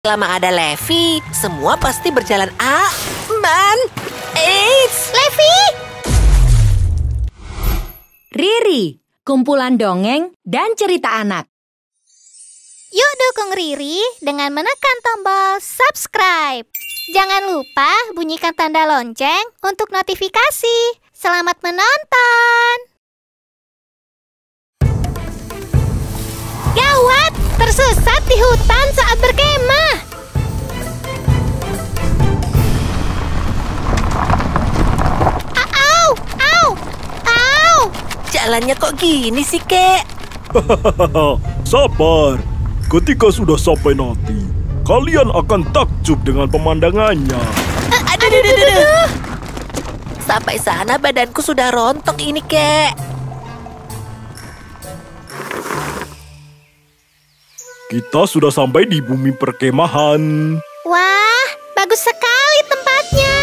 Selama ada Levi, semua pasti berjalan aman. Eits! Levi! Riri, kumpulan dongeng dan cerita anak. Yuk dukung Riri dengan menekan tombol subscribe. Jangan lupa bunyikan tanda lonceng untuk notifikasi. Selamat menonton! Gawat! Tersesat di hutan saat berkemah. Au! Au! Au! Jalannya kok gini sih, Kek? Sabar. Ketika sudah sampai nanti, kalian akan takjub dengan pemandangannya. Aduh. Sampai sana badanku sudah rontok ini, Kek. Kita sudah sampai di bumi perkemahan. Wah, bagus sekali tempatnya.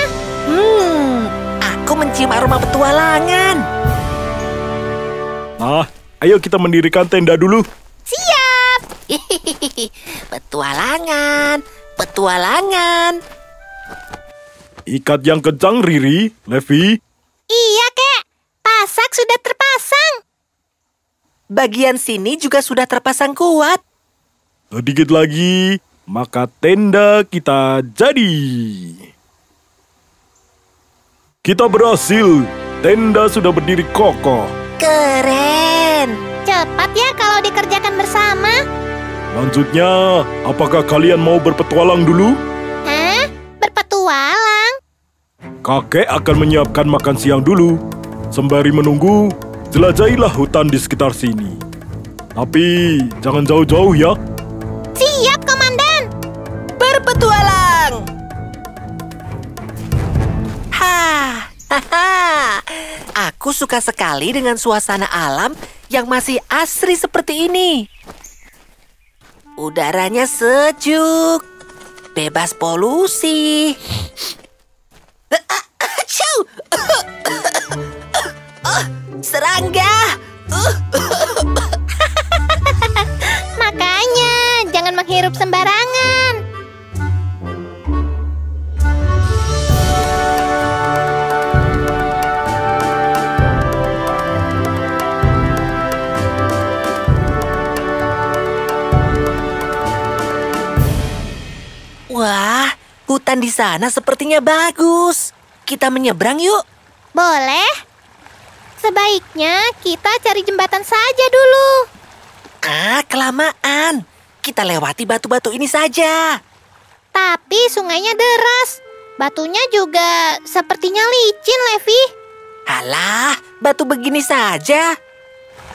Aku mencium aroma petualangan. Nah, ayo kita mendirikan tenda dulu. Siap. Petualangan. Ikat yang kencang, Riri, Levi. Iya, Kek. Pasak sudah terpasang. Bagian sini juga sudah terpasang kuat. Sedikit lagi, maka tenda kita jadi. Kita berhasil. Tenda sudah berdiri kokoh. Keren. Cepat ya kalau dikerjakan bersama. Lanjutnya, apakah kalian mau berpetualang dulu? Hah? Berpetualang? Kakek akan menyiapkan makan siang dulu. Sembari menunggu, jelajahilah hutan di sekitar sini. Tapi jangan jauh-jauh ya. Siap, Komandan. Berpetualang. Aku suka sekali dengan suasana alam yang masih asri seperti ini. Udaranya sejuk, bebas polusi. Serangga. Makanya, jangan menghirup sembarangan. Wah, hutan di sana sepertinya bagus. Kita menyeberang yuk. Boleh? Sebaiknya kita cari jembatan saja dulu. Kelamaan. Kita lewati batu-batu ini saja. Tapi sungainya deras. Batunya juga sepertinya licin, Levi. Alah, batu begini saja.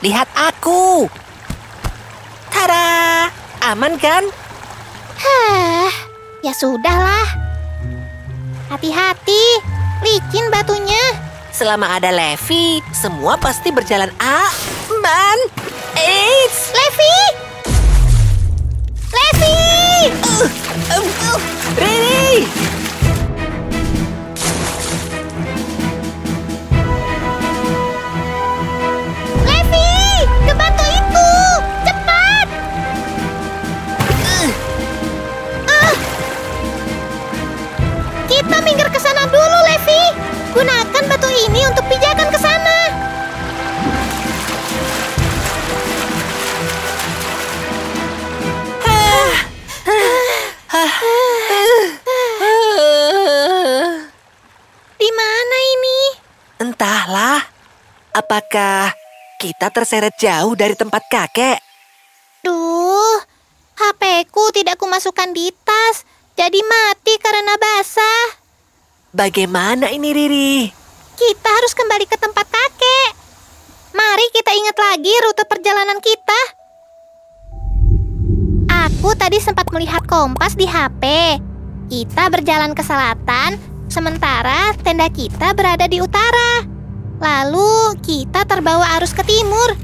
Lihat aku. Tada! Aman kan? Ya sudahlah. Hati-hati, licin batunya. Selama ada Levi, semua pasti berjalan aman. Eits! Levi! Levi! Riri! Levi! Ke batu itu! Cepat! Kita minggir ke sana dulu, Levi. Gunakan batu ini untuk pijakan ke sana. Di mana ini? Entahlah, apakah kita terseret jauh dari tempat kakek? Duh, HP-ku tidak kumasukkan di tas, jadi mati karena basah. Bagaimana ini, Riri? Kita harus kembali ke tempat kakek. Mari kita ingat lagi rute perjalanan kita. Aku tadi sempat melihat kompas di HP. Kita berjalan ke selatan, sementara tenda kita berada di utara. Lalu kita terbawa arus ke timur.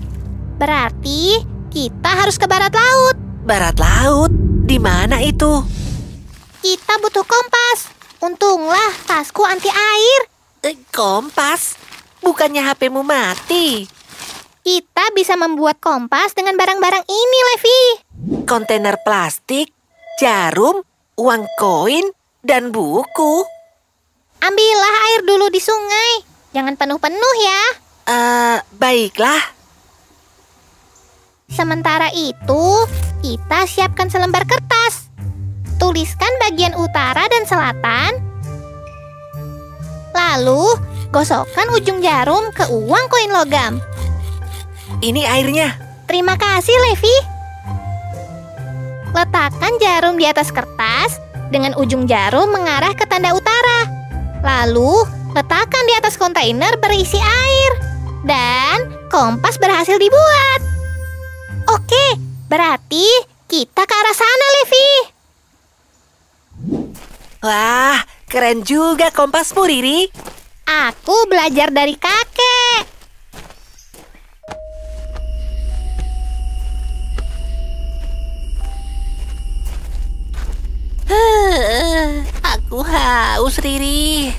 Berarti kita harus ke barat laut. Barat laut? Di mana itu? Kita butuh kompas. Untunglah tasku anti air. Kompas? Bukannya HP-mu mati? Kita bisa membuat kompas dengan barang-barang ini, Levi. Kontainer plastik, jarum, uang koin dan buku. Ambillah air dulu di sungai. Jangan penuh-penuh ya. Baiklah. Sementara itu, kita siapkan selembar kertas. Tuliskan bagian utara dan selatan. Lalu, gosokkan ujung jarum ke uang koin logam. Ini airnya. Terima kasih, Levi. Letakkan jarum di atas kertas dengan ujung jarum mengarah ke tanda utara. Lalu, letakkan di atas kontainer berisi air. Dan kompas berhasil dibuat. Oke, berarti kita ke arah sana, Levi. Wah, keren juga kompasmu, Riri. Aku belajar dari kakek. Aku haus, Riri.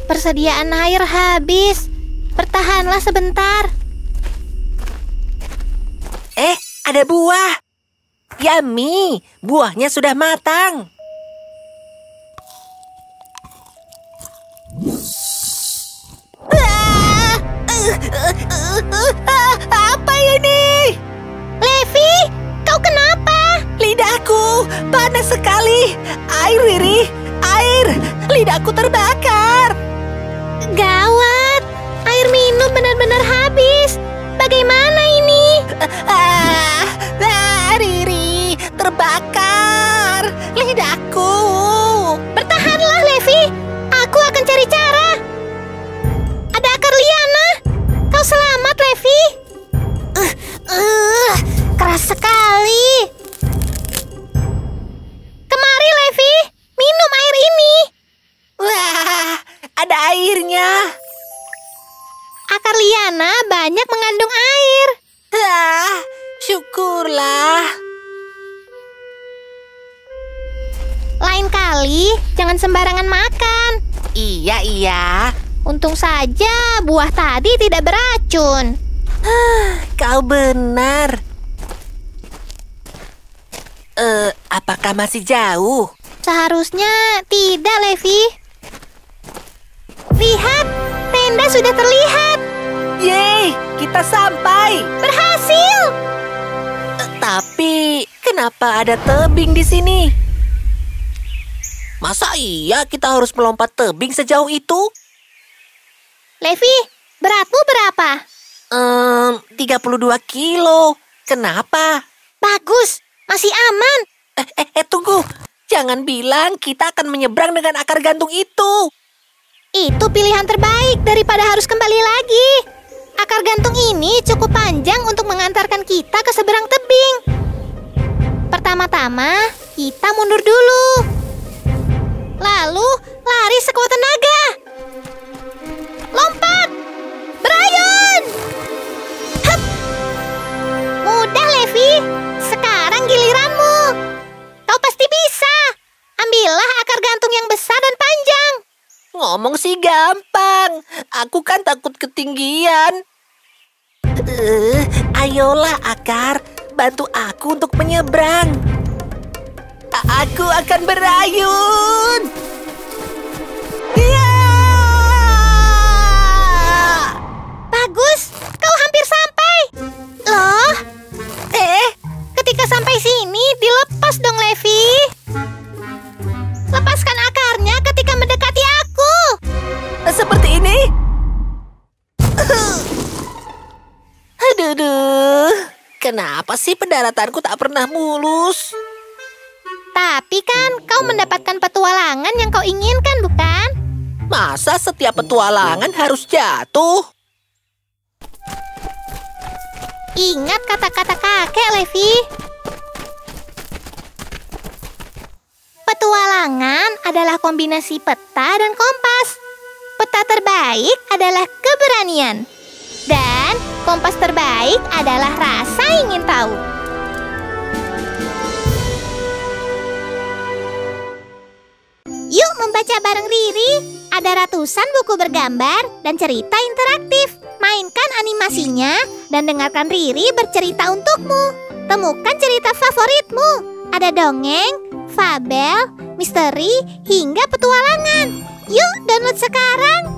Persediaan air habis. Bertahanlah sebentar. Ada buah. Yummy, buahnya sudah matang. Apa ini? Levi, kau kenapa? Lidahku panas sekali. Air, Riri, air. Lidahku terbakar. Gawat, air minum benar-benar habis. Bagaimana ini? Riri, terbakar. Lidahku. Bertahanlah, Levi. Aku akan cari cara. Ada akar liana. Kau selamat, Levi. Keras sekali. Kemari, Levi. Minum air ini. Wah, ada airnya. Akar liana banyak mengandung air. Syukurlah. Lain kali, jangan sembarangan makan. Iya. Untung saja buah tadi tidak beracun. Kau benar. Apakah masih jauh? Seharusnya tidak, Levi. Lihat, tenda sudah terlihat. Yeay, kita sampai. Berhasil. Tapi, kenapa ada tebing di sini? Masa iya kita harus melompat tebing sejauh itu? Levi, beratmu berapa? 32 kilo. Kenapa? Bagus, masih aman. Tunggu. Jangan bilang kita akan menyeberang dengan akar gantung itu. Itu pilihan terbaik daripada harus kembali lagi. Akar gantung ini cukup panjang untuk mengantarkan kita ke seberang tebing. Pertama-tama, kita mundur dulu. Lalu, lari sekuat tenaga. Lompat! Berayun! Hup! Mudah, Levi. Sekarang giliranmu. Kau pasti bisa. Ambillah akar gantung yang besar dan panjang. Ngomong sih gampang. Aku kan takut ketinggian. Ayolah akar, bantu aku untuk menyeberang. Aku akan berayun. Ya! Bagus, kau hampir sampai. Loh? Ketika sampai sini, dilepas dong, Levi. Lepaskan akarnya ketika mendekati aku. Seperti ini? Aduh, kenapa sih pendaratanku tak pernah mulus? Tapi kan kau mendapatkan petualangan yang kau inginkan, bukan? Masa setiap petualangan harus jatuh? Ingat kata-kata kakek, Levi. Petualangan adalah kombinasi peta dan kompas. Peta terbaik adalah keberanian. Dan kompas terbaik adalah rasa ingin tahu. Yuk membaca bareng Riri. Ada ratusan buku bergambar dan cerita interaktif. Mainkan animasinya dan dengarkan Riri bercerita untukmu. Temukan cerita favoritmu. Ada dongeng, fabel, misteri, hingga petualangan. Yuk download sekarang.